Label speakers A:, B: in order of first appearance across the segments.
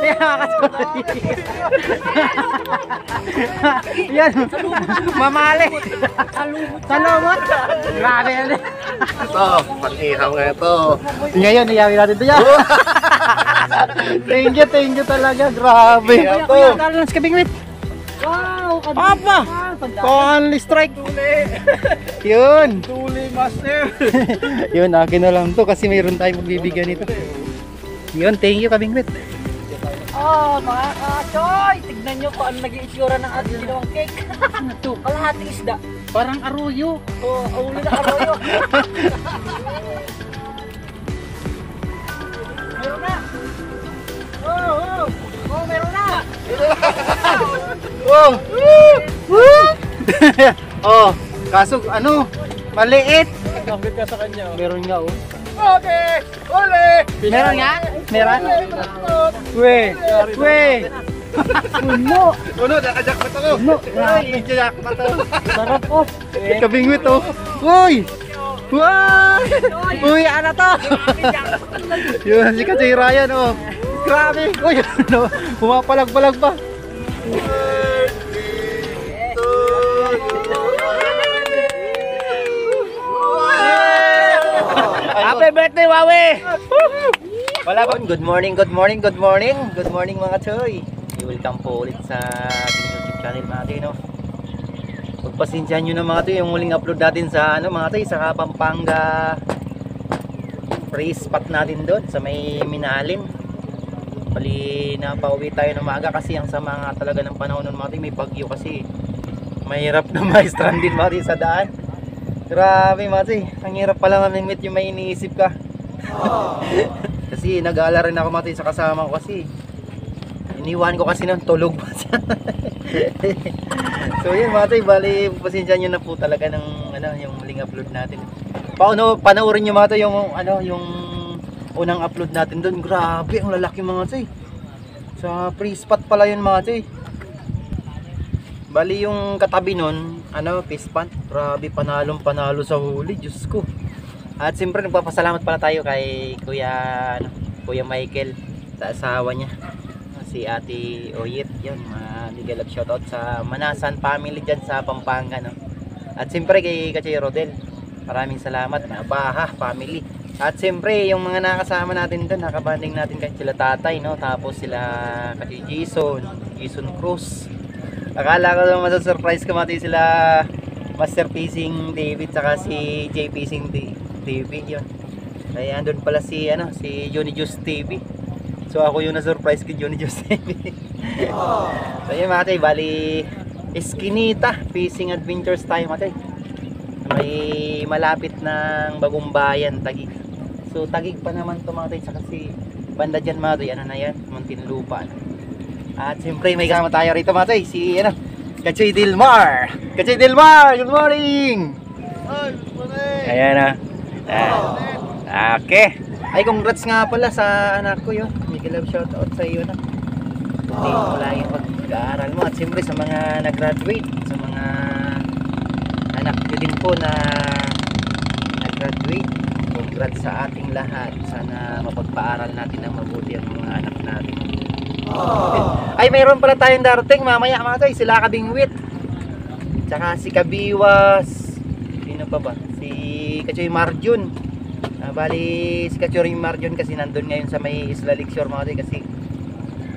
A: Yan mga katoy. Yan. Mamali. Salumot. Grabe yan.
B: Ito, pag-ihaw nga ito.
A: Ngayon, iyawin natin ito yan. Thank you talaga. Grabe.
B: Ito.
A: Talons kabingwit.
C: Wow!
A: Apa? Only strike. Yun.
B: Tuli master.
A: Yun, akin na lang to kasi mayroon tayong magbibigyan nito. Yun, thank you kabingwit.
C: Oh, mga kachoy! Tignan nyo kung ano naging itsura ng ating ginawang cake. Ito, kalahating isda.
A: Parang aruyo.
C: Oh, ulo na arroyo. Meron na! Oh, meron na!
A: Oh! Oh, kaso ano, maliit.
B: Kapit ka sa kanya.
A: Meron nga oh.
B: Okay! Uli!
A: Meron nga? Meron? We! Puno!
B: Uno, nakajakpat ako.
A: Puno!
B: Ay, jackpot ako.
A: Sarap oh! Kabingwit oh! Uy! Wow! Uy, ano to? Yun, si Kachay Ryan oh! Grabe! Uy, ano? Pumapalag-palag pa! Happy birthday, Wawi! Wala ba? Good morning mga choy. Welcome po ulit sa ating YouTube channel natin, no. Pagpasensyahan nyo na mga choy, yung muling upload natin sa ano mga choy, sa Pampanga free spot natin doon sa may Minalin. Bali napauwi tayo ng maaga kasi ang sama nga talaga ng panahon ng mga choy, may bagyo kasi. Mahirap na ma-stranded mga choy sa daan. Grabe mati, ang hirap pala mamimit yung may iniisip ka. Kasi nag-aalala rin ako mati sa kasama ko kasi iniwan ko kasi ng tulog pa siya. So yun mati, bali pasensya nyo na po talaga ng ano, yung muling upload natin. Panoorin nyo mati yung ano, yung unang upload natin doon. Grabe, ang lalaki mga mati. Sa free spot pala yun mati. Bali yung katabi nun, ano, fish pond. Grabe, panalo sa huli, Diyos ko. At siyempre nagpapasalamat pala tayo kay Kuya Michael sa asawa niya, si Ate Oyit. Yun, mega love shoutout sa Manasan family dyan sa Pampanga, no? At siyempre kay Kachay Rodel, maraming salamat, Baha family. At siyempre yung mga nakasama natin doon, nakabanding natin kay sila tatay, no? Tapos sila Kachay Jason Cruz. Akala ko naman masa-surprise ko mati sila Master Fishing David saka si J Fishing TV yun. Kaya andun pala si ano, si Johnny Juice TV. So ako yung na-surprise kay Johnny Juice TV. So yun mati, bali Eskinita Fishing Adventures tayo mati. May malapit ng Bagong Bayan, Taguig. So Taguig pa naman to mati, saka si banda dyan mati, ano na yan, Muntinlupa. At siyempre may kasama tayo rito mga tay, si ano, Kachay Dilmar. Kachay Dilmar, good morning!
B: Ay, good morning!
A: Ayan na. Okay. Ay, congrats nga pala sa anak ko yun. Mega love shoutout sa iyo na. Hindi mo lang yung pag-aaral mo. At siyempre sa mga nag-graduate, sa mga anak nyo din po na nag-graduate, congrats sa ating lahat. Sana mapagpaaral natin ng mabuti ang mga anak natin. Ay, mayroon pala tayong darating mamaya mga tay, sila Kabingwit tsaka si Kabiwas, sino pa ba, si Kachoy Marjun. Bali si Kachoy Marjun kasi nandun ngayon sa may Isla Lakeshore mga tay, kasi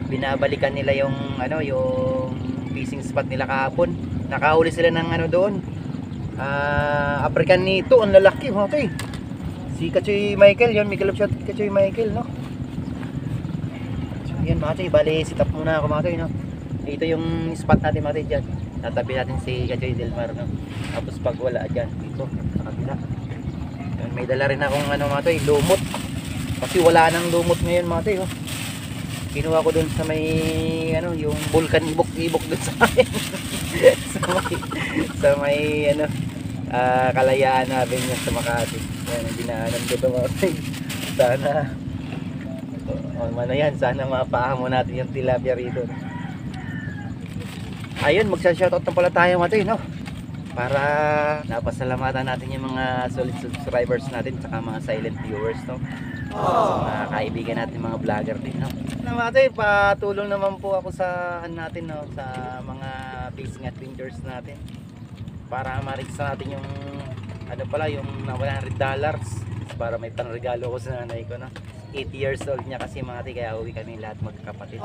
A: binabalikan nila yung ano, yung fishing spot nila kahapon. Nakahuli sila ng ano doon, African nito, ang lalaki mga tay. Si Kachoy Michael yun, Miguel Shot Kachoy Michael, no? Yan mga tay, bali sit up muna ako mga tay, no? Ito yung spot natin mga tay dyan. Tatabi natin si Kachay Dilmar, no? Tapos pag wala dyan, dito, sa kabila. Yan, may dala rin akong ano mga tay, lumot. Kasi wala nang lumot ngayon mga tay, oh. Kinuha ko dun sa may, ano, yung vulkan ibok dun sa akin. sa may, ano, Kalayaan Avenue sa Makati. Yan, dinaanan ko ito mga tay. Sana yan, sana mapaamo natin yung tilapia rito. Ayun, magsa-shoutout na pala tayo mga tay, no? Para napasalamatan natin yung mga solid subscribers natin saka mga silent viewers, no? Sa mga kaibigan natin, mga vlogger din, no? Namate, patulong naman po ako sa natin, no, sa mga fishing adventures natin para ma-reach natin yung ano pala, yung $100 para may panregalo ko sa nanay ko, no? 8 years old niya kasi mga ate, kaya uwi kami lahat magkapatid.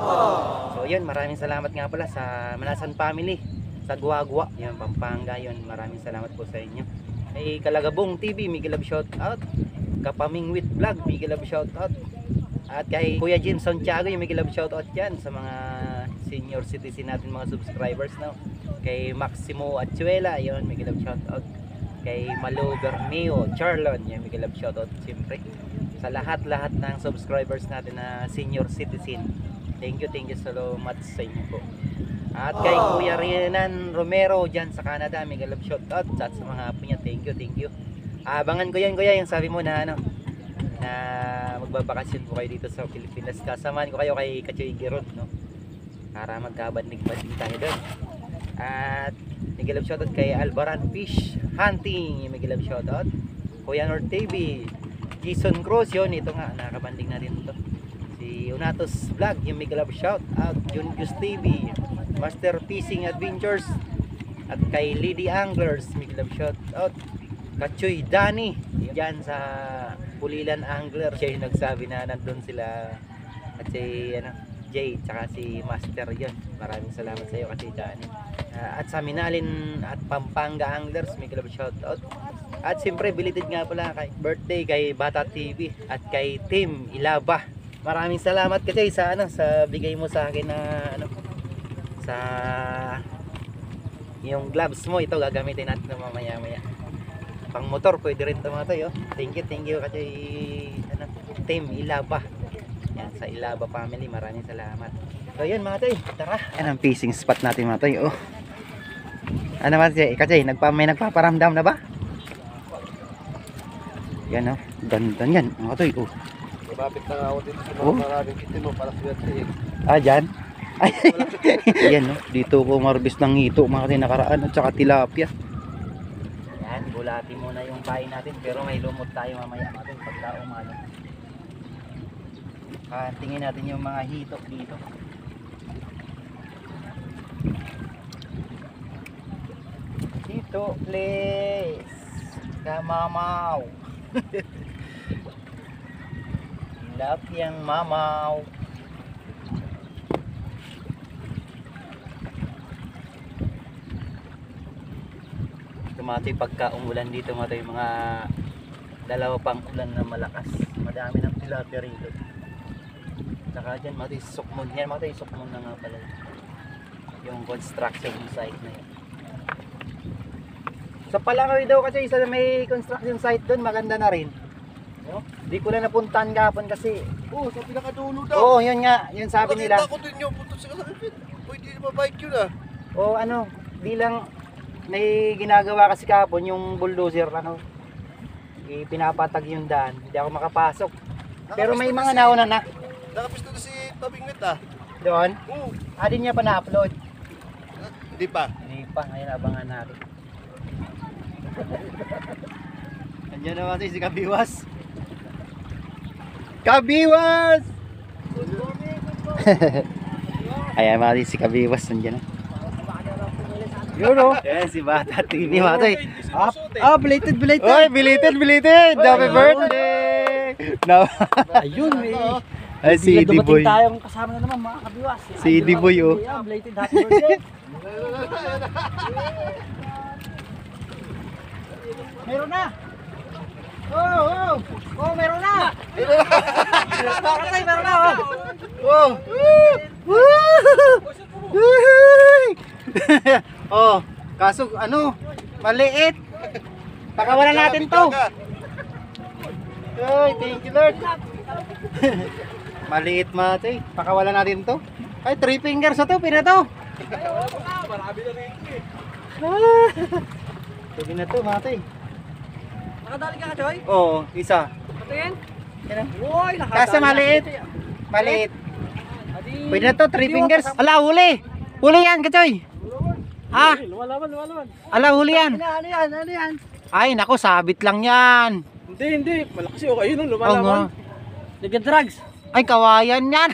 A: So yun, maraming salamat nga pala sa Manasan family sa Guagua, yun, Pampanga, yun, maraming salamat po sa inyo. Kay Kalagabong TV, Miguel Love shout out. Kapaming with vlog, Miguel Love shout out. At kay Kuya Jim Santiago, yung Miguel Love shout out yan sa mga senior citizen natin, mga subscribers, no? Kay Maximo Achuela, yun, Miguel Love shout out. Kay Malo Bermeo Charlon, yung Miguel Love shout out siyempre sa lahat-lahat ng subscribers natin na senior citizen. Thank you so much sa inyo po. At kay Kuya Renan Romero dyan sa Canada, Miguel Love shout out. At sa mga apo niya, thank you. Abangan ko yan, kuya, yung sabi mo na ano, na magbabakasyon po kayo dito sa Pilipinas. Kasamahan ko kayo kay Kachoy Girod, no? Para magkabanding-banding tayo doon. At Miguel Love shout out kay Albaran Fish Hunting, Miguel Love shout out. Kuya Nord TV, Jason Cruz, yun, ito nga, nakakabanding natin ito. Si Unatos Vlog, yung Miguel Love shout out. Junjus TV, Master Fishing Adventures. At kay Lady Anglers, Miguel Love shout out. Kachoy Dani dyan sa Pulilan Angler, siya yung nagsabi na nandun sila. At si ano, Jay tsaka si Master yun, maraming salamat sa iyo kasi Dani. At sa Minalin at Pampanga Anglers, Miguel Love shout out. At siyempre belated nga pala kay birthday kay Bata TV at kay Team Ilaba. Maraming salamat kasi sa ano, sa bigay mo sa akin na ano, sa yung gloves mo, ito gagamitin natin na mamaya-maya. Pang motor pwede rin ito mga tayo. Thank you kasi ano, Team Ilaba. Yan, sa Ilaba family, maraming salamat. So yun mga tayo, tara. Yan ang fishing spot natin mga tayo. Oh. Ano mga tayo, kasi may nagpaparamdam na ba? Yan oh, ganda yan mga tayo. Oh.
B: Mababit na nga ako dito sa
A: Oh.
B: mga maraming kitin mo para swerte eh.
A: Ah, dyan? Ay, yan no, dito ko marbis ng hito mga nakaraan at saka tilapia. Yan, bulati muna yung pain natin pero may lumot tayo mamaya natin pagka umano. Tingin natin yung mga hito dito. Hito please, kamamaw. Tilapiyang mamaw. Tumatoy pagka umulan dito mga tayo, mga dalawa pang ulan na malakas, madami ng tilapia rito. Saka dyan mga tayo sukmon, yan mga tayo sukmon na nga pala yung construction site na yun. Sa Palangay daw kasi isa may construction site doon, maganda na rin. No? Di ko lang napuntahan kahapon kasi
B: Oh, sa pinakadulo daw.
A: oo, yun nga, yun sabi nila.
B: Nakita ko din yung punta sa kasapit. Pwede na mabike yun ah.
A: O ano, bilang may ginagawa kasi kahapon yung bulldozer, ano, pinapatag yung daan, hindi ako makapasok. Pero may mga nauna na
B: Nakapisto na si Tabingwit ah.
A: doon.
B: Oo.
A: Di niya pa na-upload.
B: Hindi pa.
A: Hindi pa, ngayon abangan natin. Andiyan naman si Kabiwas. Kabiwas! Ayan mga si Kabiwas, nandiyan na. Yun o. Ayan si Bata TV mga tayo. Belated. Oy, belated. Happy birthday! No.
C: Ayun, may
A: Ay, si CD Boy.
C: tayong kasama na naman mga kabiwas.
A: CD Boy, oh.
C: Yeah, belated happy birthday. Meron na. Oh, meron na. Bakit tayo meron na, oh.
A: Oh. Oh, kaso ano, maliit. Pakawalan natin to. Ay, thank you Lord. Maliit mate, pakawalan natin to. Ay, 3 fingers na to, pina to.
B: Marami na rin eh.
A: Sabi na to mate.
C: Nakadali ka, Joy?
A: Oo, isa.
C: Ito yan?
A: Yan.
C: Uy,
A: Kaso maliit. Maliit.
C: Adi.
A: Pwede na to, 3 fingers. Ala, huli. Huli yan, Kachoy. Ha?
C: Lumalaban.
A: Ala, huli yan.
C: Ano yan?
A: Ay, nako, sabit lang yan.
B: Hindi. Malakas yun. Ayun ang
A: Oo nga.
C: Nagka-drugs.
A: Ay, kawayan yan.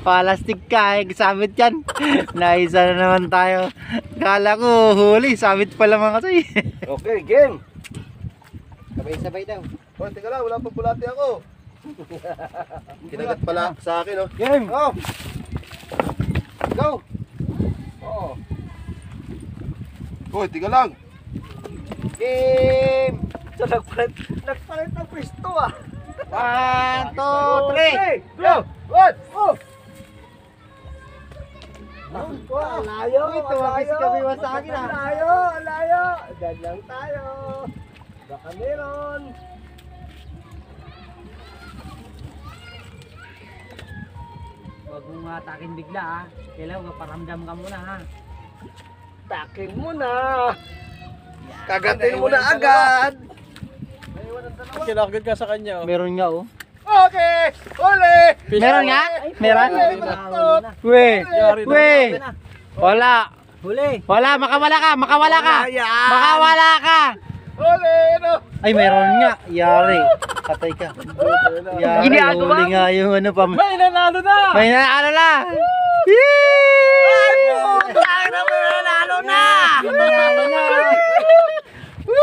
A: Palastik ka, sabit yan. Naisa na naman tayo. Kala ko huli, sabit pala mga kasi.
B: Okay, game.
A: Sabay-sabay daw.
B: Oh, teka lang, wala pang bulati ako. Kinagat pala sa akin, oh.
A: Game! Oh! Go!
B: Oo. Hoy, teka lang.
A: Game!
C: So, nagpalit ng pwesto ah.
A: 1, 2, 3!
B: Go! What? Oh!
C: Layo,
A: Uy, tumapis kami sa akin ah.
C: Layo. Diyan lang tayo. Baka meron. Huwag mong atakin bigla ah. Kailangan magparamdam ka muna ha. Takin mo na.
B: Kagatin mo na agad.
C: Kinakagad ka sa kanya.
A: Meron nga oh.
B: Okay! Huli!
A: Meron nga? Meron?
B: Malaktot!
A: We! We! Wala!
C: Huli.
A: Wala! Makawala ka! Makawala ka! Makawala ka!
B: Huli! Ano?
A: Ay, meron nga! Yari! Patay ka! Yari!
C: Ginagawa
A: Huli nga yung ano pa.
C: May nanalo na!
A: May naano na! Yee!
C: Nanalo na!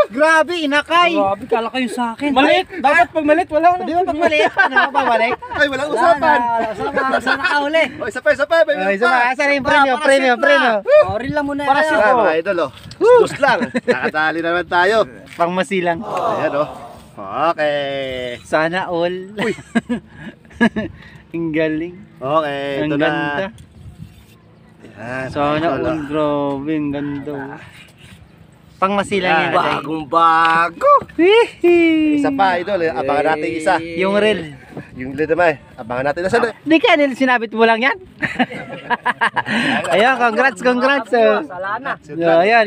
A: Grabe, inakay!
C: Grabe, kala kayo sa akin. Malit! Dapat pag malit, wala na.
A: Di ba pag maliit? Ano ba balik?
B: Ay, walang usapan!
C: Saan nakahuli?
B: Oh, isa pa! May
A: Ay,
B: minute
A: isa
B: pa.
A: pa. Asan yung premyo? Premyo!
C: Orin lang muna.
A: Para
C: yan.
A: sa-
B: Ah, mga idol, oh. Dos lang. Nakatali naman tayo.
A: Pang masilang.
B: Ayan, oh. Okay.
A: Sana all. Ang galing.
B: Okay,
A: Ang
B: ito na.
A: ganda.
B: Ayan,
A: Sana
B: idol,
A: all.
B: oh.
A: Grabe, ang ganda. Pang masilang yan.
B: Bagong bago.
A: Hihi.
B: Isa pa, idol. Abangan natin isa.
A: Yung reel.
B: Yung lid naman. Abangan natin na sana.
A: Di ka, sinabit mo lang yan. Ayun, congrats.
C: Sala na.
A: Ayan.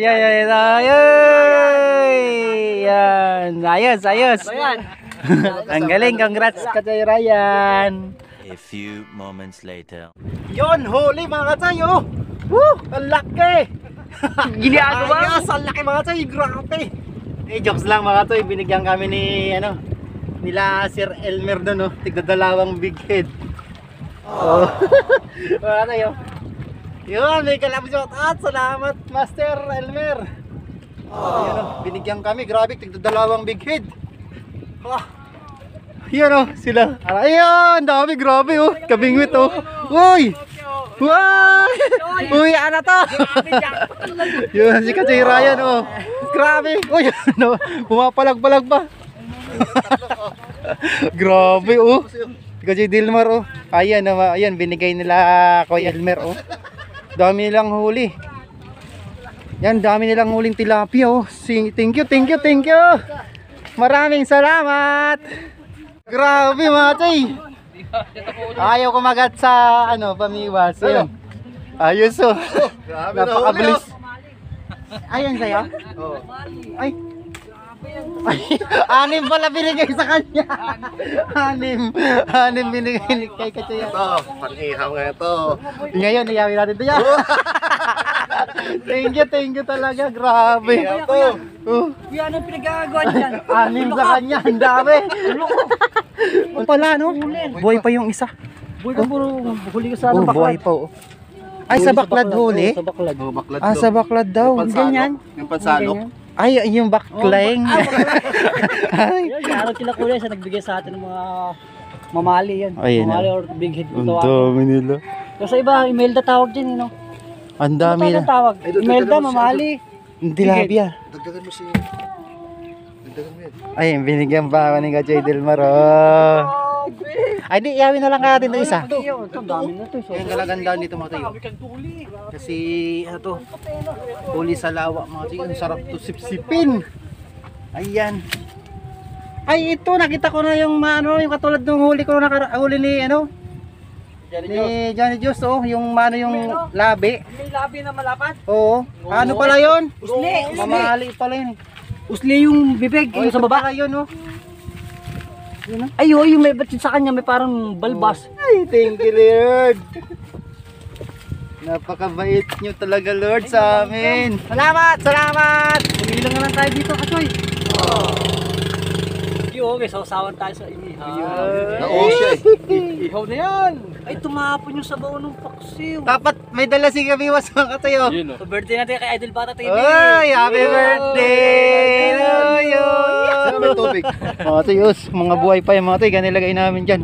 A: Ayos.
C: Ayan.
A: Ang galing, congrats Katay Ryan.
D: A few moments later.
A: Yon, huli mga katay, oh. Woo, ang laki.
C: Ginagawa?
A: Ayos, ang laki mga katay, grabe. Eh, jokes lang mga katay, binigyan kami ni, nila Sir Elmer doon, oh. Tigdadalawang big head. Oh. Mga katay, oh. Yun, may kalabas shout out. Salamat, Master Elmer. Ayun, oh, binigyan kami, grabe, tigdadalawang big head. Ah. Yan oh, sila. Ayun, dami, grabe oh. Kabingwit oh. Uy! Uy! Uy, ano to? Yun, si Katay Ryan oh. Grabe. Uy, ano, pumapalag-palag pa. Grabe oh. Si Katay Dilmar oh. Ayan, binigay nila Kuya Elmer oh. Dami nilang huli. Yan, dami nilang huling tilapia oh. Thank you. Maraming salamat. Grabe mga tay. Ayaw kumagat sa pamiwas. Ayun. Ayos oh.
B: Grabe na huli,
A: Napakabilis. Ayun sa'yo?
B: oh.
A: Ay. Anim pala binigay sa kanya. Anim binigay kay Katsuya.
B: Ito, pang-ihaw nga ito.
A: Ngayon, iyawin natin ito yan. Thank you talaga. Grabe.
B: Ihaw to.
A: Oh.
C: Kuya, anong pinagagawa niyan?
A: Anim sa kanya, ang dami. O pala no? Buhay pa yung isa.
C: Boy ka puro huli ka sa
A: Oh, buhay pa oh. Ay, sa baklad huli?
C: Sa baklad.
B: Oh, baklad
A: Ah,
B: to.
A: sa baklad daw.
B: Yung pansalo.
A: Ganyan.
B: Yung pansalok.
A: Ganyan. Ay, yung backling. Ay.
C: Yan, araw kila kuya sa nagbigay sa atin ng mga mamali yan.
A: Ayun na.
C: Mamali or big head
A: Ang
C: tawag.
A: dami nila.
C: Kasi iba, Imelda tawag din, you know.
A: Ang dami
C: Ano
A: na.
C: tawag?
B: Ay, doon,
C: Imelda,
B: doon, doon,
C: mamali.
A: Tilapia.
B: Dagdagan mo si... Dagdagan mo yan.
A: Ay, binigyan pa ako ni Kachay Delmar. Oh. Ay, di, iyawin na lang natin ito isa.
C: Ito, dami na to.
A: Yung kalagandaan dito mga tayo. Kasi, ano to, huli sa lawa mga tayo. Ang sarap to sipsipin. Ayan. Ay, ito, nakita ko na yung yung katulad ng huli ko huli ni, ni Johnny Juice, oh. Yung yung labi.
C: May labi na malapad?
A: Oo. Ano pala yun?
C: Usli.
A: Mamali pala yun.
C: Usli yung bibig,
A: Oh,
C: yung sa baba.
A: pala yun, oh.
C: Ay, oh, yung may batid sa kanya, may parang balbas.
A: Ay, thank you, Lord. Napakabait nyo talaga, Lord, sa amin. Salamat!
C: Umilang na lang tayo dito, Kachoy. you, okay, sausawan tayo sa inihaw.
B: Na-oo siya eh.
C: Ihaw na yan! Ay, tumapon yung sabaw ng paksiw.
A: Dapat may dala si Kabiwas mga katayo.
C: So, birthday natin kay Idol Bata TV.
A: Oy, happy birthday!
B: Saan may tubig?
A: Mga tuyos, mga buhay pa yung mga tuy, ganilagay namin dyan.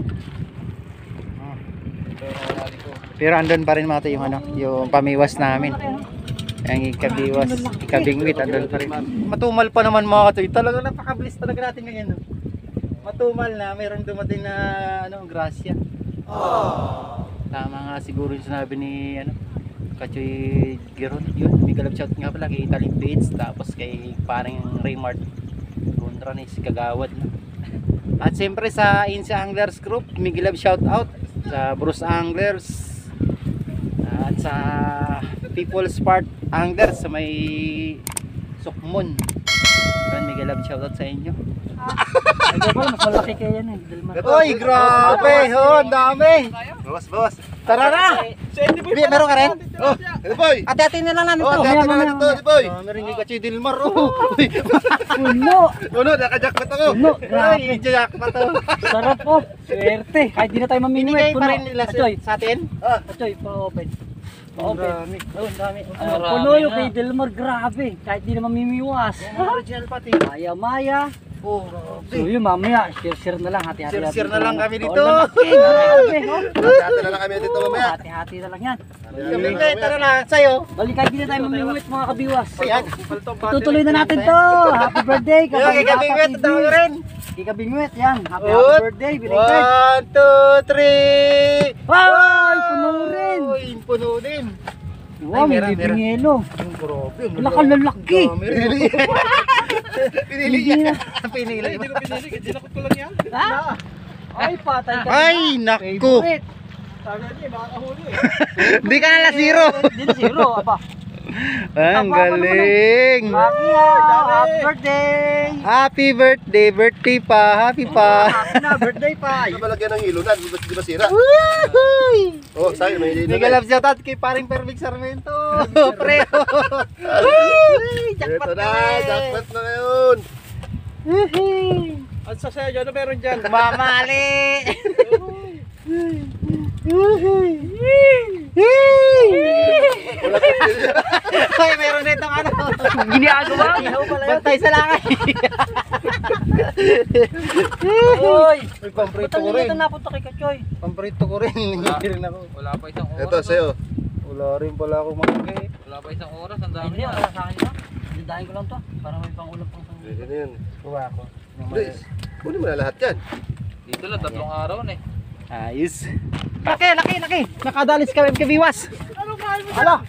A: Pero andun pa rin mga tuy yung ano, yung pamiwas namin. Ang ikabingwit, andun pa rin. Matumal pa naman mga tuy, talagang napakabilis talaga natin ngayon. No? Matumal na, mayroon dumating na ano, grasya. Tama nga siguro yung sinabi ni ano, Kachoy Giron, yun, may galap shout nga pala kay Talib Bates, tapos kay parang Raymart kontra ni si Kagawad, no? At siyempre sa Insa Anglers Group, may galap shout out sa Bruce Anglers at sa People's Part Anglers sa may Sukmon. Yun, may galap shout out sa inyo.
C: Ay, mas malaki kaya yan eh. Dalmar.
A: Oy, grabe, ang dami.
B: Bawas.
A: Tara na. Meron ka rin?
B: Oh, ano boy?
A: Ate-ate na lang namin
B: Oh,
A: to.
B: dati na lang ito, ano boy?
A: Meron yung Kachoy Dilmar. Oh.
C: Puno!
B: Ano, nakajackpot ako.
C: Puno!
A: Ay,
C: Grabe!
A: jack pa to.
C: Sarap po! Swerte! Kahit di na tayo mamimingwit.
A: Binigay pa rin nila
C: Achoy!
A: sa atin.
C: Achoy, pa-open. Pa-open.
A: Dami. Oh, ang dami.
C: Puno yung kay Delmar. Grabe! Kahit di na mamimiwas.
A: Original pati.
C: Maya-maya.
A: Oh,
C: So yun mamaya, share-share na lang. Hati-hati
A: Share-share na lang kami dito.
C: Grabe! oh.
B: Dati na lang kami dito mamaya.
C: Hati-hati na lang yan.
A: Binigay, tara na, sa'yo.
C: Balik kahit di na tayo mamimiwit mga kabiwas.
A: Ayan.
C: Tutuloy na natin to. Happy birthday!
A: Yung ikabingwit, ang dami rin.
C: Ikabingwit, yan. Happy
A: Ut.
C: birthday, belated.
A: 1, 2, 3.
C: Ay, puno rin.
A: Uy, puno din.
C: Wow, may
A: meron, meron.
C: bibingelo.
A: Ang grabe.
C: Wala kang lalaki.
A: Pinili
C: Hindi
A: yan.
C: na.
A: Pinili.
C: Ha? Ay, patay ka.
A: Ay, naku.
C: Favorite.
A: Di ka na zero.
C: Hindi na zero, aba.
A: Ang galing.
C: Makia, happy birthday.
A: Happy birthday, birthday pa, happy pa.
C: Happy na, birthday pa.
B: Ano ba lagyan ng ilunan? Di ba sira?
A: Woohoo!
B: Oh, sa'yo, may
A: Hindi
B: ilunan.
A: ka love shout out kay paring Perfect Sarmento. Preo.
B: Ito na, jackpot na ngayon.
C: Ang sasaya dyan, ano meron dyan?
A: Mamali. Ay, meron nito ano.
C: Ginagawa?
A: Bantay sa langay.
C: Uy!
A: May pamprito
C: Ba't ang
A: ko rin.
C: nilito napunta kay Kachoy?
A: Pamprito ko rin. Hindi rin ako.
E: Wala pa isang oras.
B: Ito, sa'yo.
A: Wala rin pala ako mga
E: Wala pa isang oras. Ang dami
C: Hindi,
E: na.
C: wala sa akin ito. Dindahin ko lang to. Para may pangulam pang sang.
B: Ano yan?
A: kuha ko.
B: Please, kunin mo na lahat yan.
E: Dito lang, 3 araw na eh.
A: Ayos. Laki, laki, laki. Nakadalis kami kabiwas. Ala.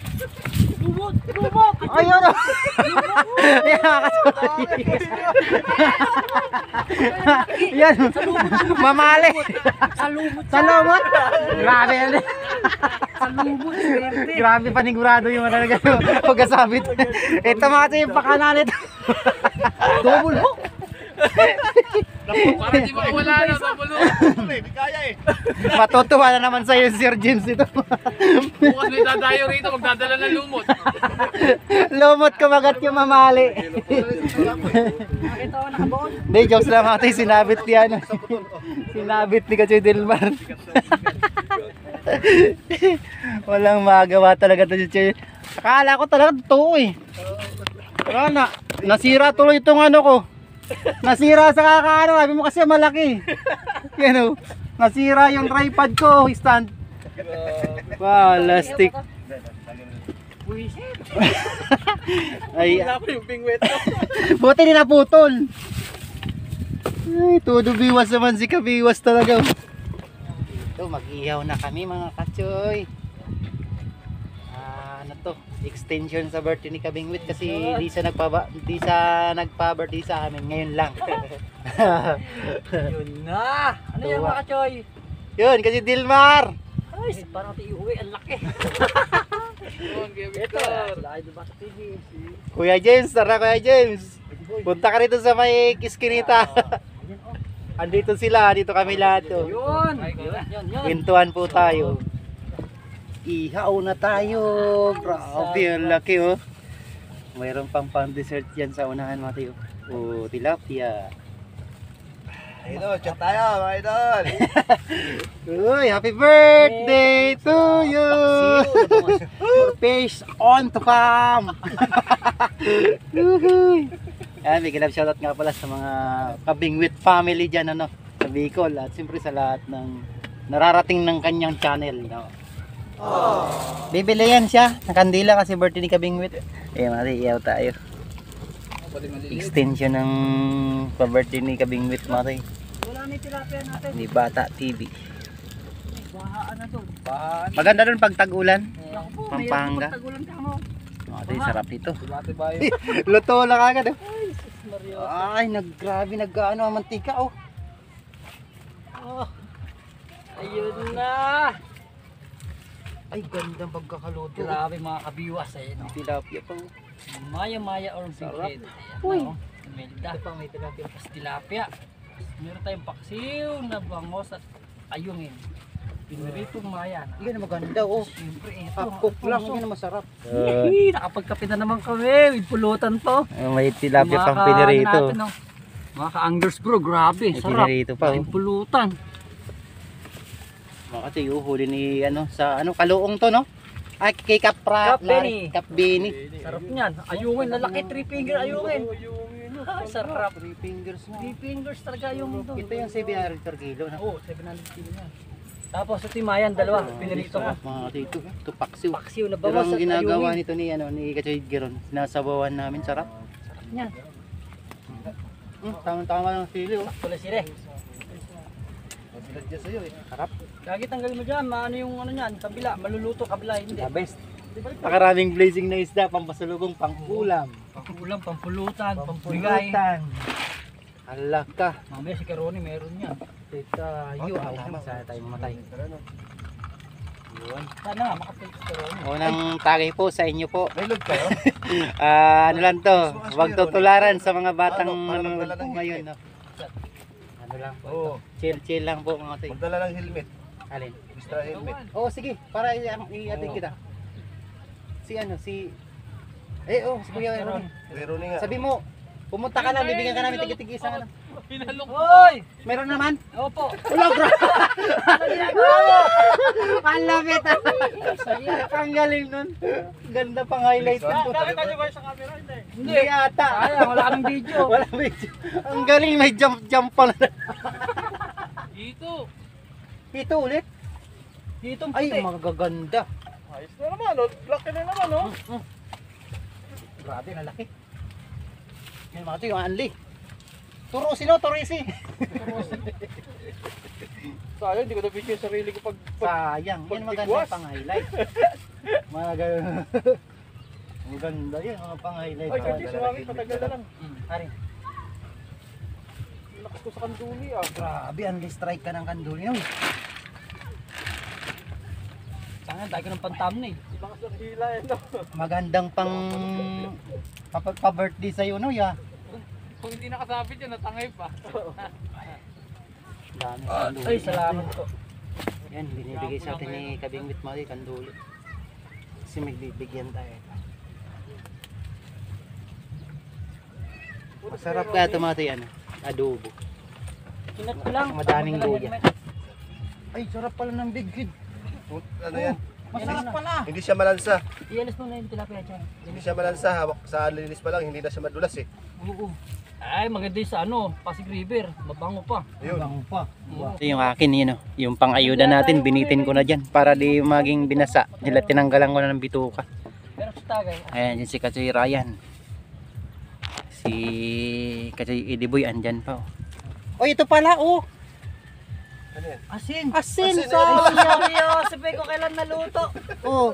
C: Lumot! Lumot!
A: Ayun. Yan. Mamali.
C: Sa lumot!
A: Sa lumot. Grabe yan.
C: Sa lumot! Swerte!
A: Grabe panigurado yung ano na gano'n. Pagkasabit. Ito mga ito yung pakanan ito. Double hook.
E: Para di makawala na sa bulong.
B: Hindi kaya eh.
A: Matutuwa na naman sa'yo Sir James ito.
E: Bukas may dadayo rito, magdadala ng lumot.
A: Lumot kumagat yung mamali.
C: Nakita ko nakabaon.
A: Hindi, jokes lang mga ito. Sinabit yan. Sinabit ni Kachoy Dilmar. Walang magawa talaga ito. Akala ko talaga totoo eh. Wala na. Nasira tuloy itong ano ko. Nasira sa kakaano. Sabi mo kasi malaki. Yan o. Nasira yung tripod ko. Stand. Wow, lastik. Ay,
C: Wala ko yung pingwet.
A: buti din naputol. Ay, todo biwas naman si Kabiwas talaga. Ito, mag-ihaw na kami mga kachoy. Ano to? Extension sa birthday ni Kabingwit kasi di sa nagpa-birthday sa amin ngayon lang.
C: Yun na! Ano yan mga Kachoy?
A: Yun, kasi Dilmar.
C: Ay, parang tayo iuwi. Ang laki. Ito, laki diba sa TV?
A: Kuya James, tara Kuya James. Punta ka rito sa may Kiskinita. Andito sila, dito kami lahat. Oh.
C: Yun! Yun!
A: Kwentuhan po tayo. Ihaw na tayo. Grabe, ang laki oh. Mayroon pang dessert yan sa unahan mga tayo. Oh, tilapia.
B: Idol, chat tayo mga idol.
A: Uy, happy birthday to you! Your face on to come! Uhuy. Yan, big love shoutout nga pala sa mga Kabingwit family dyan, ano, sa Bicol. At siyempre sa lahat ng nararating ng kanyang channel. No? Bibili yan siya, ng kandila kasi birthday ni Kabingwit. Eh, mati, iyaw tayo. Extension ng pa-birthday ni Kabingwit, mati.
C: Wala na yung tilapia natin.
A: Ni Bata TV.
C: Bahaan na doon.
A: Maganda doon pag tag-ulan.
C: Ako po,
A: Pampanga.
C: mayroon pang tagulan ka mo.
A: Mati, sarap nito.
E: Tibati-bayo.
A: Luto lang agad. Oh.
C: Ay, sus Mario.
A: Ay, grabe nag-ano ang mantika, oh.
C: Oh. Ayun na.
A: Ay, gandang pagkakaluto.
C: Grabe mga kabiwas eh. No?
A: Tilapia pa, oh.
C: Maya-maya or big
A: Sarap.
C: head.
A: Uy.
C: Ayan, no? Melda.
A: Ito pa, may tilapia.
C: Tapos tilapia. Meron tayong paksiw na bangos at ayungin. Piniritong maya.
A: Yan na maganda, oh.
C: Siyempre ito.
A: Half-cook lang, yan na masarap.
C: Nakapagkape na naman kami. May pulutan po.
A: May tilapia pang
C: Mga
A: pinirito.
C: ano natin, no? Mga ka-anglers bro, grabe.
A: May
C: Sarap.
A: pinirito pa, oh.
C: May pulutan.
A: Makati, oh, huli ni, ano, sa, ano, kaluong to, no? Ay, kay Kapra.
C: Kap Benny.
A: Kap Benny.
C: Sarap niyan. Ayungin, lalaki 3 finger ayungin. Ah, sarap.
A: 3 fingers na.
C: 3 fingers talaga yung ito.
A: Ito yung 700 per kilo, na.
C: Oo, 700 kilo yan. Tapos ito yung mayan, dalawa. Pinirito ko.
A: Mga dito, ito paksiw.
C: Paksiw na
A: Ito
C: bangos
A: ang
C: at
A: ginagawa
C: ayungin.
A: nito ni, ano, ni Kachoy Geron. Sinasabawan namin, sarap.
C: Sarap niyan.
A: Tama-tama ng sili, oh.
C: Tuloy sila.
B: Mabilag dyan sa'yo eh.
A: Sarap.
C: Lagi tanggalin mo dyan, maano yung ano niyan, kabila, maluluto kabila, hindi.
A: The best. Pakaraming blazing na isda, pampasalubong, pang-ulam.
C: Pang-ulam, pampulutan, pampurigay.
A: Pang-pulutan. Alaka.
C: Mamaya si Karoni meron yan.
A: Tayo, tama. Sana tayo mamatay. Yun.
C: Sana nga, makapil si Karoni.
A: Unang tagay po sa inyo po.
B: May log kayo?
A: Ano lang to, huwag tutularan sa mga batang
B: Paano magdala ng
A: ngayon. No? Ano lang po ito.
B: Oo.
A: Chill lang po mga tayo.
B: Magdala ng helmet.
A: Alin?
B: Extra helmet.
A: Oo, sige. Para i-atin kita. Si ano, si... si Kuya Ron.
B: Pero nga.
A: Sabi mo, pumunta ka lang, bibigyan ka namin tigit-tigit isang ano.
E: Pinalok.
C: Hoy!
A: Meron naman?
C: Opo!
A: Wala, bro! Ang lapit ah! Ang galing nun. Ganda pang highlight nun.
C: Nakita niyo ba sa camera? Hindi.
A: Hindi ata.
C: Sayang, wala kaming video.
A: Wala video. Ang galing, may jump pala.
E: Dito.
A: Ito ulit.
C: Dito ang
A: Ay,
C: puti.
A: magaganda.
B: Ayos na naman, oh. Laki na naman, oh.
A: Grabe, nalaki. Yan mga ito, yung anli. Turusin o, turisi.
B: Sayang, hindi ko na-video yung sarili ko pag...
A: Sayang, yan maganda
B: pagtigwas.
A: pang highlight. Mga ganun. Maganda yan, mga pang highlight.
B: Ay, kasi sumangit, matagal na lang.
A: Arin.
B: Lakas ko sa kanduli, ah.
A: Grabe, unli strike ka ng kanduli nun.
C: Sana, dahil ko ng pantamnay.
B: Lakas ng hila, eh, no?
A: Magandang pang pa-birthday sa'yo, no, ya?
E: Kung hindi nakasabit yan, natangay pa.
A: Dami kanduli.
C: Ay, salamat po.
A: Yan, binibigay sa atin ni Kabingwit Mali, kanduli. Kasi magbibigyan tayo. Masarap kaya tumati yan, adobo.
C: Kinat ko lang.
A: Madaming luya. Ay, sarap pala ng big head.
B: Ano yan?
A: Masarap pala.
B: Hindi siya malansa.
C: Ialis mo na yung tilapia dyan.
B: Hindi siya malansa. Hawak sa linis pa lang, hindi na siya madulas eh.
C: Oo. Ay, maganda yung sa ano, Pasig River. Mabango pa.
B: Yun.
A: Bango pa.
C: Oo.
A: Ito yung akin, yun, oh. Yung pang-ayuda natin, binitin ko na dyan para di maging binasa. Nila tinanggalan ko na ng bituka.
C: Pero sa tagay,
A: Ayan, yun si Kachoy Ryan. Si Kachoy Ediboy, andyan pa, oh. Oh, ito pala, oh.
B: Ano yan?
C: asin.
A: Asin,
B: Asin,
A: sa
C: Sabi ko kailan naluto.
A: Oh,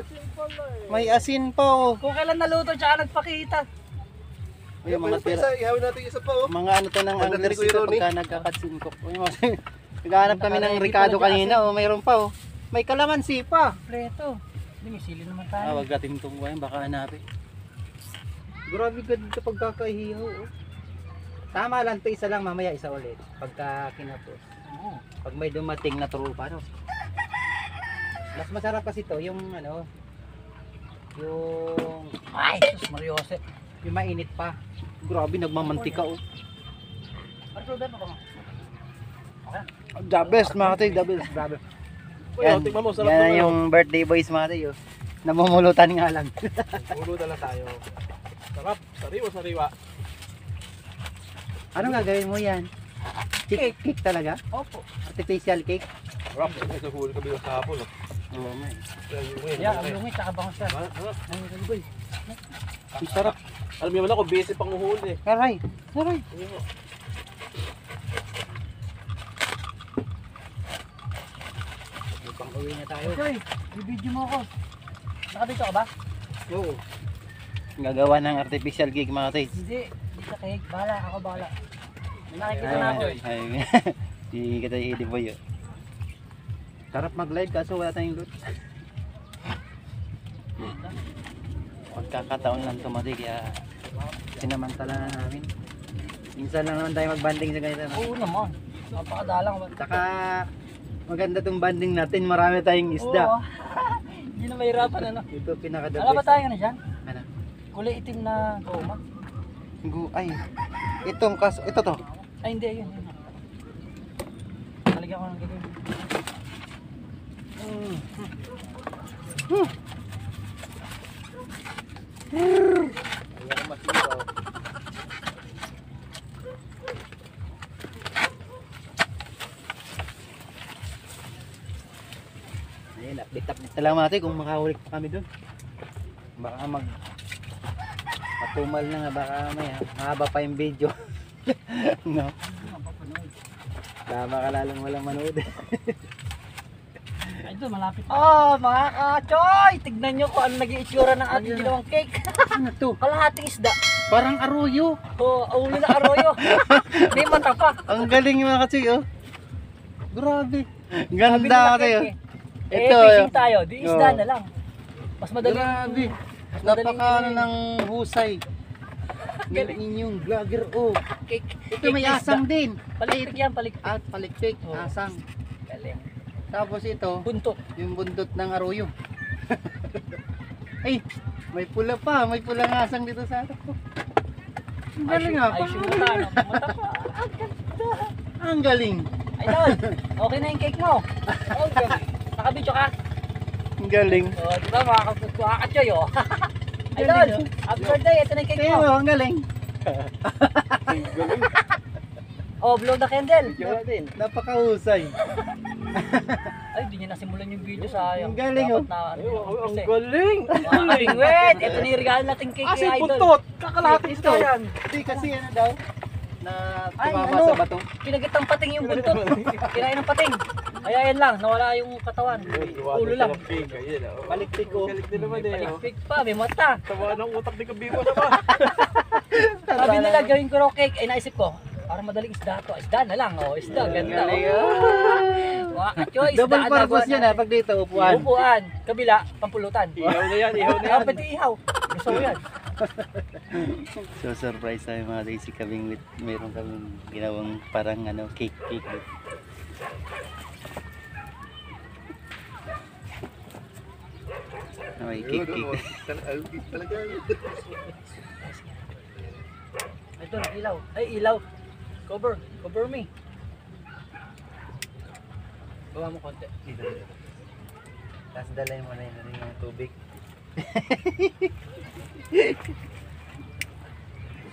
A: may asin pa, oh.
C: Kung kailan naluto, tsaka nagpakita.
A: May
B: Yung
A: mga
B: mga
A: tira.
B: ihawin natin isa pa, oh.
A: Mga ano to ng
B: Pagdating
A: anglers
B: ko yun,
A: ito
B: Ronnie.
A: pagka nagkakatsin ko. Naghahanap kami ng Ricardo kanina, oh. Mayroon pa, oh. May kalamansi pa.
C: Preto. Hindi, may sili naman
A: Ah,
C: tayo.
A: wag natin tungguin, baka hanapin. Grabe ganda pagkakahihaw, oh. Tama lang to, isa lang, mamaya isa ulit. Pagka kinapos.
C: Oo.
A: Pag may dumating na trupa, no? Mas masarap kasi to, yung ano, yung
C: Ay, sus Mariose.
A: yung mainit pa. Grabe, nagmamantika, oh.
C: Arthur, dano ka nga?
B: The best mga tay, the best. Grabe.
A: Yan,
B: Tingnan mo, sarap
A: yan
B: naman,
A: yung birthday boys mga tayo. Namumulutan nga lang.
B: Ulo na lang tayo. Sarap, sariwa-sariwa.
A: Ano gagawin mo yan? Cake talaga?
C: Opo.
A: Artificial cake?
B: Sarap, ito huli kami sa hapon.
A: Oo nga.
C: Yeah, ang lungit, tsaka bangos yan.
B: Ang sarap. Alam niyo wala ko busy pang uhuli.
A: Aray! Aray!
C: Uwi na tayo. Joy, i-video mo ako. Nakabito ka ba?
A: Oo. Gagawa ng artificial cake mga tayo.
C: Hindi, hindi ka cake. Bahala, ako bahala. May nakikita na ako.
A: Ay, di kita i-edit boy. Sarap mag-live kaso wala tayong loot. Pagkakataon lang tumati kaya sinamantala na namin. Minsan lang naman tayo mag-banding sa ganito. No?
C: Oo naman. Napakadalang.
A: Saka maganda tong banding natin, marami tayong isda.
C: Oo. Hindi na mahirapan ano.
A: Ito pinaka-the
C: Alam ba
A: best.
C: tayo na dyan?
A: Ano?
C: Kulay itim na goma.
A: Ay, ito to.
C: Ay hindi, yun. Talagyan ko ng gagawin.
A: Ayun, update na lang natin kung makahuli pa kami doon. Baka matumal na nga, baka maya mahaba pa yung video. No? Tama ka lalong walang manood.
C: Ay doon, malapit. Oh, mga kachoy! Tignan nyo kung ano naging itsura ng ating ginawang cake.
A: Ano to?
C: Kalahating isda.
A: Parang arroyo.
C: Oh, ulo na arroyo. May mata pa.
A: Ang galing mga kasi oh. Grabe.
C: Sabi
A: Ganda
C: nila
A: kasi
C: cake
A: oh.
C: eh.
A: Ito,
C: Fishing tayo. Di isda
A: oh.
C: na lang. Mas madaling.
A: Grabe.
C: Mas madaling
A: Napaka ano ng husay. Galing inyong vlogger oh.
C: cake.
A: Ito may asang din.
C: Palikpik yan, palikpik.
A: At palikpik,
C: Oh.
A: asang.
C: Galing.
A: Tapos ito,
C: Buntot.
A: yung bundot ng arroyo. Ay, may pula pa. May pula ng asang dito sa harap ko. Ang galing ah.
C: Ay, yung mata. No? Mata pa.
A: Ang galing.
C: Ay, Dol. Okay na yung cake mo. Oh, galing. Nakabidyo ka.
A: Ang galing.
C: Oh, di ba makakatsoy oh. Ay,
A: Galing,
C: Dol. Happy birthday. Ito na yung cake
A: Kaya
C: mo.
A: mo, ang galing.
C: Oh, blow the candle.
A: Napakahusay.
C: Ay, di niya nasimulan yung video sa
A: Ang galing,
C: dapat
A: oh.
C: na,
B: Ang
C: kasi.
B: galing.
C: Mga wait, ito na yung regalo nating cake
B: Kasi
C: kay Idol.
B: buntot. Kakalating
A: Ito.
B: isda yan.
A: Hindi kasi ano daw, na
C: Ay,
A: tumama
C: ano?
A: sa bato.
C: Kinagit ng pating yung buntot. Kinain ng pating. Kaya yan lang, nawala yung katawan. Ulo lang.
A: Palikpik ko.
B: Galing din naman eh.
C: Palikpik pa, may mata.
B: Tawa ng utak ni Kabibo naman.
C: Sabi nila gawin ko raw cake, ay naisip ko, parang madaling isda to. Isda na lang, oh. Isda, ganda.
A: Galing,
C: Oh. Wakacho, isda.
A: Double purpose yan ha, pag dito, upuan.
C: Upuan. Kabila, pampulutan.
B: Ihaw na yan, ihaw na yan.
C: Pwede ihaw. Gusto mo yan.
A: So surprise tayo mga daisy kaming with meron kaming ginawang parang ano cake. Ay, cake.
B: Talaga.
C: Ito, ilaw. Ay, ilaw. Cover me. Gawa mo konti.
A: Dito. Tapos dalhin mo na yun yung tubig.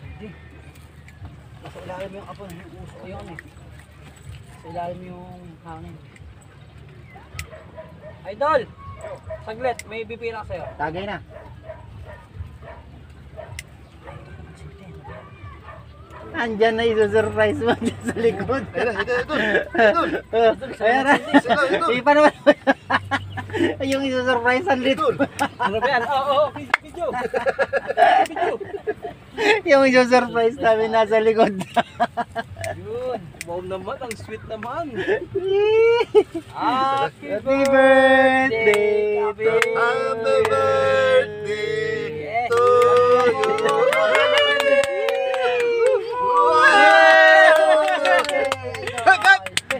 C: Hindi. Nasa ilalim yung apon. Yung uso ko yun eh. Sa ilalim yung hangin. Idol! Saglit, may bibira sa'yo.
A: Tagay na. Andyan na iso-surprise mo dyan sa likod.
B: Ito.
A: Ayan na. Ipa naman. Yung iso-surprise ang dito.
C: Ano ba yan? Oo, video.
A: Yung iso-surprise namin nasa likod.
C: Yun.
B: Wow naman, ang sweet naman.
C: Happy
A: Happy birthday
C: Happy
A: to
B: Happy birthday
C: Yes.
B: to you.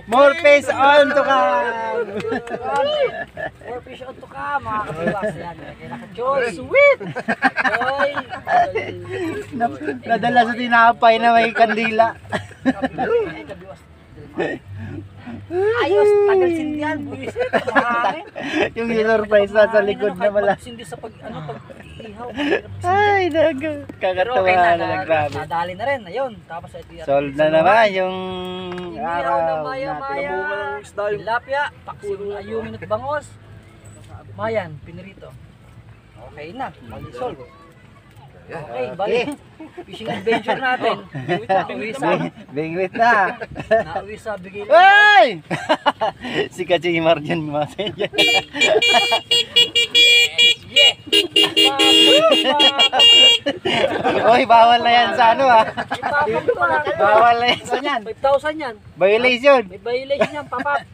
A: More face on to come.
C: More fish on to come, mga kabiwas yan. Naka-choy. Sweet! Choy!
A: Nadala sa tinapay na may kandila.
C: Kabiwas. Ayos, tagal sindihan. Buisit, mahangin.
A: Yung surprise na sa likod na wala.
C: Sindi sa pag ihaw.
A: Ay, nago.
C: Pero
A: Kakatawa
C: okay na,
A: na, grabe.
C: nadali na rin. Ayun, tapos ito yung
A: Solve na naman yung
C: Inihaw na
A: araw
C: maya-maya.
A: natin.
C: Tilapia, paksiw na ayungin at bangos. Mayan, pinirito. Okay na, mali-solve. Okay, balik. Fishing adventure natin. Nauwi sa,
A: Bingwit na.
C: nauwi sa bigay lang.
A: Ay! Si Kachi Marjan gumasin dyan.
C: Yeah!
A: Oy, bawal na yan sa ano ah. Bawal na yan sa yan.
C: 5,000 yan.
A: Violation.
C: May violation yan, papap.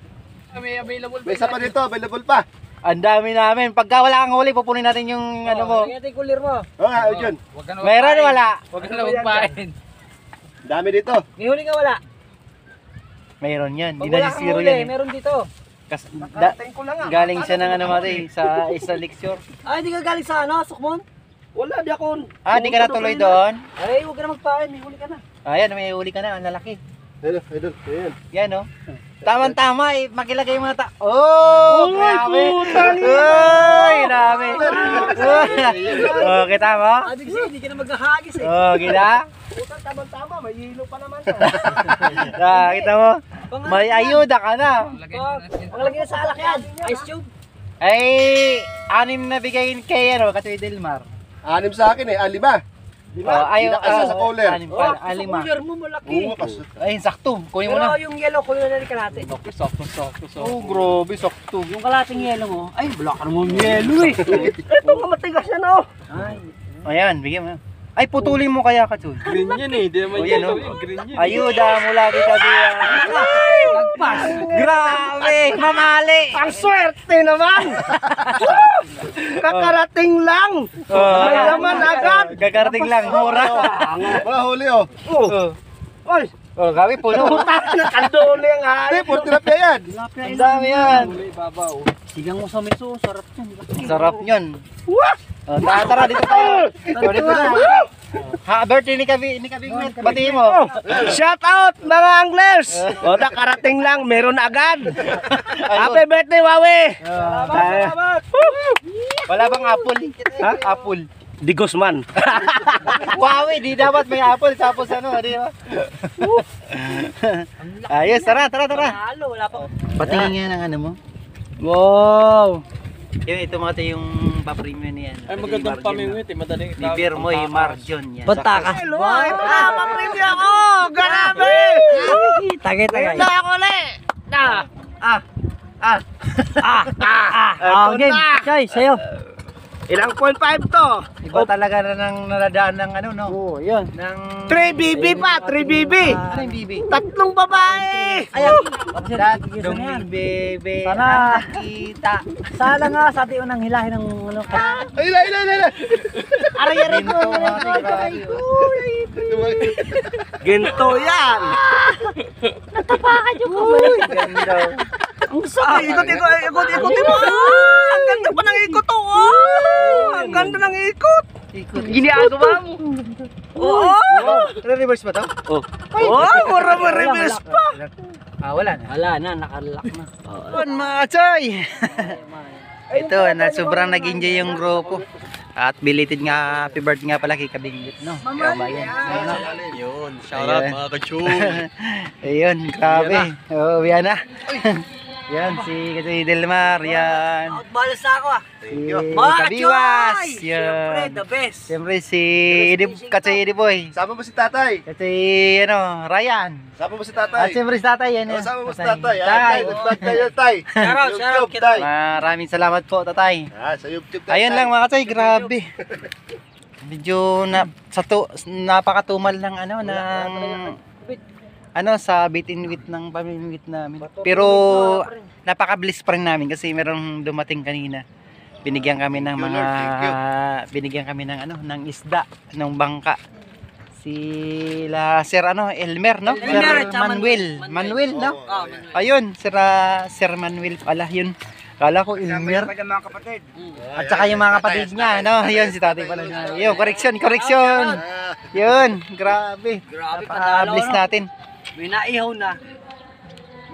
E: May available
B: May isa pa dito, available pa.
A: Ang dami namin. Pagka wala kang huli, pupunin natin yung ano mo.
C: Lagyan natin yung kulir mo.
B: Oo nga, yun.
E: Huwag ka na
A: Meron wala?
E: Huwag ka na magpain.
B: Dami dito.
C: May huli ka wala?
A: Mayroon yan.
C: Pag
A: Di
C: wala
A: na
C: kang
A: zero
C: huli,
A: yan eh.
C: meron dito.
B: Nakarating ko lang ah.
A: Galing siya ng ano mati sa isa lecture.
C: Ay, di ka galing sa ano, Sukmon?
B: Wala, di ako.
A: Ah, di ka na tuloy doon?
C: Ay, huwag ka na magpain, may huli ka na.
A: Ayan, may huli ka na. Ang lalaki.
B: Idol, ayan.
A: Yan oh. Tama-tama eh. Makilagay yung mga Oh! Grabe! Uy! Grabe! Oh, kita mo?
C: Sabi kasi, hindi ka na maghahagis eh.
A: Oh, kita?
B: Puta, tama-tama, may hilo pa naman.
A: Ah, kita mo? May ayuda ka na.
C: Ang lagay na sa alak yan, ice cube.
A: Ay, 6 na bigayin kay ano, Katoy Delmar.
B: 6 sa akin eh, 5.
A: Oh, ay,
B: Isa sa cooler.
A: 6
C: Oh,
A: pala,
C: sa
A: 5.
C: cooler mo malaki.
B: Oo, kas.
A: Ay, sakto. Kunin mo na.
C: Pero yung yellow, kunin na rin kalate.
A: Oh, grabe, sakto.
C: Yung kalating yellow mo, ay, wala ka naman yellow eh. Ito nga matigas yan oh. Ay,
A: Ayan, bigyan mo. Ay, putulin mo kaya, Katoy.
E: Green yan eh. Di naman
A: Oh, yan, oh.
E: Green yan.
A: Ayuda mo lagi kasi.
C: nagpas.
A: Grabe, mamali.
B: Ang swerte naman! Kakarating lang! May laman agad!
A: Gagarating lang, mura.
B: Mga huli oh.
A: Oh.
B: Oy!
A: Oh, gabi puno.
B: Nakanduli ang hari! Puro tilapia yan!
A: Ang dami yan.
C: Sigang mo sa miso, sarap yan.
A: Ang sarap yun. Oh, tara, dito tayo. Oh, dito na. Ha, birthday ni Kabingwit. Batiin mo.
B: Shout out mga anglers! O, nakarating lang, meron agad! Happy birthday, Wawi!
A: Salamat. Wala bang apple? Ha? Apple.
B: Di Guzman.
A: Wow, di dapat may apple tapos ano, di ba? Ayos, tara.
C: Halo, wala pa.
A: Patingin nga ng ano mo.
B: Wow!
A: Yun, ito mga yung pa-premium niyan.
E: Ay, magandang pamingwit eh. Madaling
A: Ni Birmoy Marjon yan.
C: Patakas.
B: Ay, ma-preview ako! Grabe!
C: Tagay.
B: Na ako ulit!
C: Okay, Chay, sa'yo.
B: Ilang 0.5 to?
A: Iba talaga na nang naladaan ng ano, no?
C: Oo, yun.
A: Ng
B: 3BB pa, 3BB!
A: ano yung bibi?
B: Tatlong babae!
C: Ayan.
A: Tatlong bebe
C: Sana.
A: ang kita.
C: Sala nga sa atin unang hilahin ng ano.
B: Ay, la!
C: Aray-aray ko.
A: Ginto, mga grabe.
B: Ginto yan!
C: Natapakan yung kamay.
A: Ganda.
C: Ang sakit.
B: Ikot mo! Ang ganda pa ng ikot to! Ang ganda ng ikot!
C: Ginagawa mo.
B: Oo!
A: Reverse ba to? Oh.
B: Oh, mura mo reverse pa!
A: Ah, wala na.
C: Wala na, nakalock na.
A: Yun mga choy. Ito, sobrang nag-enjoy yung grupo. At belated nga, happy birthday nga pala kay Kabingwit, no? Kabayan.
E: Yun. Shoutout
A: Ayan.
E: mga kachoy.
A: Ayun, grabe. Oo, yan na. Yan, si Katoy Delmar, yan.
C: Outbalas na ako ah.
A: Si
C: Mga
A: Kabiwas,
C: Choy! Siyempre,
A: yan.
C: the best.
A: Siyempre si Katoy Ediboy.
B: Sama mo si tatay!
A: Katoy, ano, Ryan.
B: Sama mo si
A: At
B: tatay!
A: siyempre si tatay, yan.
B: Oh,
A: yan.
B: sama mo si tatay!
A: Tay.
B: Tay, nag-vlog kayo, tay!
C: Shoutout,
B: YouTube,
C: kita.
B: tay!
A: Maraming salamat po, tatay.
B: Sa YouTube, tay!
A: Ayun lang mga Katoy, grabe. Medyo napakatumal ng ano, sa bit in wit ng pamimit namin. Pero napaka-bliss pa rin namin kasi merong dumating kanina. Binigyan kami ng mga binigyan kami ng ano, ng isda, ng bangka. Sila Sir Elmer, no?
C: Elmer,
A: Sir Manuel, no? Ayun, Sir Manuel pala yun. Kala ko Elmer. At saka yung mga kapatid niya, no? Yun si tatay pala niya. Yun, correction. Yun, grabe.
C: Grabe,
A: Napaka-bliss natin.
C: May naihaw na.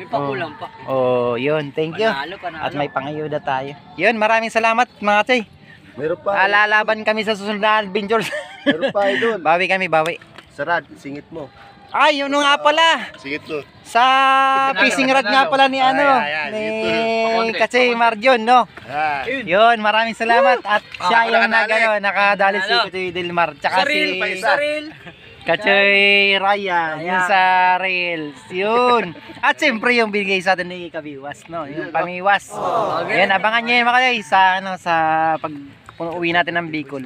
C: May pakulang pa.
A: Oh, yun. Thank you.
C: Panalo.
A: At may pangayuda tayo. Yun, maraming salamat mga Chay.
B: Meron pa.
A: Lalaban kami sa susunod na adventures.
B: Meron pa idol.
A: Bawi kami, bawi.
B: Sarad, singit mo.
A: Ay, yun nga pala.
B: Singit mo.
A: Sa fishing rod nga pala ni ano, ni Kachay Marjon, no?
B: Ah.
A: Yun, maraming salamat. At siya yung nakadali si Kachay Delmar. Tsaka si Kachay Ryan, yung sa Rails. Yun. At siyempre yung binigay sa atin ni Kabiwas, no? Yung pamiwas. Yan, abangan nyo yung mga Kachay sa, ano, sa pag uwi natin ng Bicol.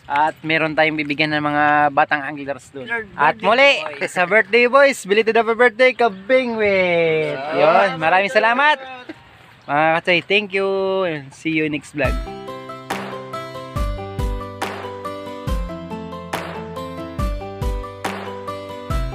A: At meron tayong bibigyan ng mga batang anglers doon. At muli, sa birthday boys, belated happy birthday, Kabingwit. Yun, maraming salamat. Mga Kachay, thank you. See you next vlog.